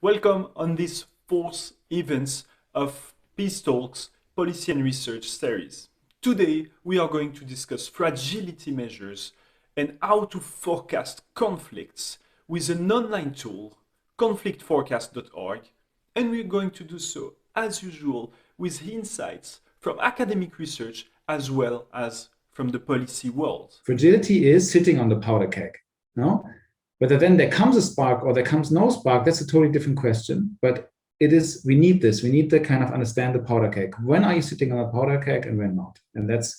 Welcome on this fourth event of Peace Talks Policy and Research series. Today, we are going to discuss fragility measures and how to forecast conflicts with an online tool, conflictforecast.org, and we're going to do so, as usual, with insights from academic research as well as from the policy world. Fragility is sitting on the powder keg, no? Whether then there comes a spark or there comes no spark, that's a totally different question. But we need this. We need to kind of understand the powder keg. When are you sitting on a powder keg and when not? And that's,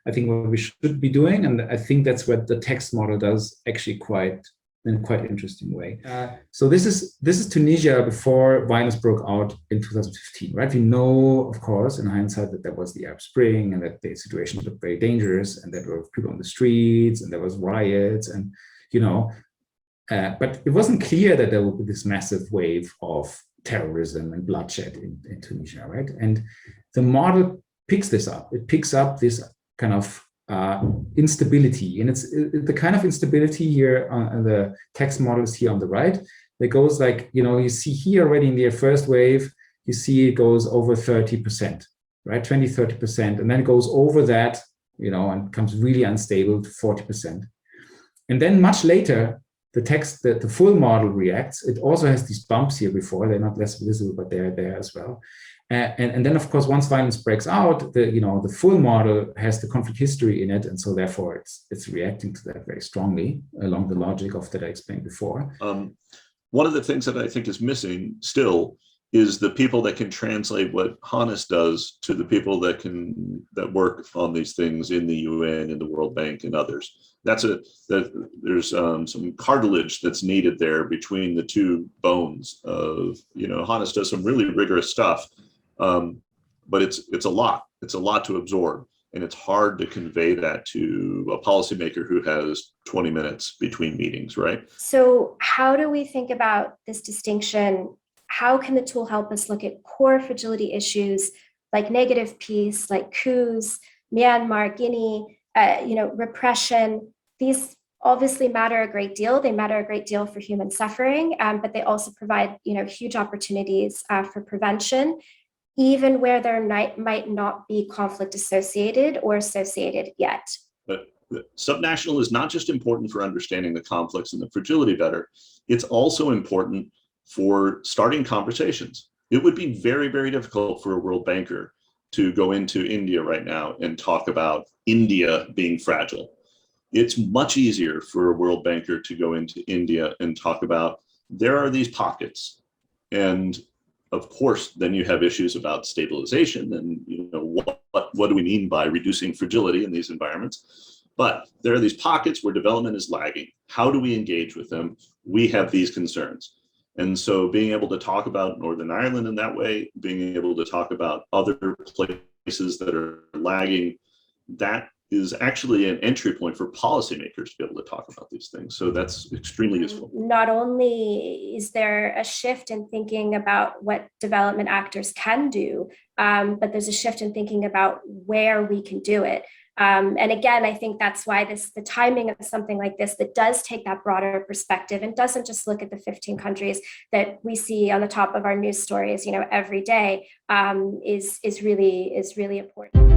I think, what we should be doing. And I think that's what the text model does actually in a quite interesting way. So this is Tunisia before violence broke out in 2015, right? We know, of course, in hindsight, that there was the Arab Spring and that the situation looked very dangerous and there were people on the streets and there was riots and, but it wasn't clear that there would be this massive wave of terrorism and bloodshed in Tunisia, right? And the model picks this up. It picks up this kind of instability, and it's the kind of instability here on the text models here on the right. That goes like, you see here already in the first wave, you see it goes over 30%, right? 20-30%, and then it goes over that, and becomes really unstable to 40%. And then much later, the full model reacts. It also has these bumps here before. They're not less visible, but they're there as well. And then, of course, once violence breaks out, the full model has the conflict history in it, and so therefore it's reacting to that very strongly along the logic of that I explained before. One of the things that I think is missing still is the people that can translate what Hannes does to the people that work on these things in the UN and the World Bank and others. There's some cartilage that's needed there between the two bones of, Hannes does some really rigorous stuff, but it's a lot to absorb, and it's hard to convey that to a policymaker who has 20 minutes between meetings, right? So how do we think about this distinction? How can the tool help us look at core fragility issues like negative peace, like coups, Myanmar, Guinea, repression? These obviously matter a great deal. They matter a great deal for human suffering, but they also provide, huge opportunities for prevention, even where there might not be conflict associated or associated yet. But subnational is not just important for understanding the conflicts and the fragility better. It's also important for starting conversations. It would be very, very difficult for a world banker to go into India right now and talk about India being fragile. It's much easier for a world banker to go into India and talk about there are these pockets. And of course, then you have issues about stabilization and what do we mean by reducing fragility in these environments? But there are these pockets where development is lagging. How do we engage with them? We have these concerns. And so being able to talk about Northern Ireland in that way, being able to talk about other places that are lagging, that is actually an entry point for policymakers to be able to talk about these things. So that's extremely useful. Not only is there a shift in thinking about what development actors can do, but there's a shift in thinking about where we can do it. And again, I think that's why the timing of something like this that does take that broader perspective and doesn't just look at the 15 countries that we see on the top of our news stories, every day, is really important.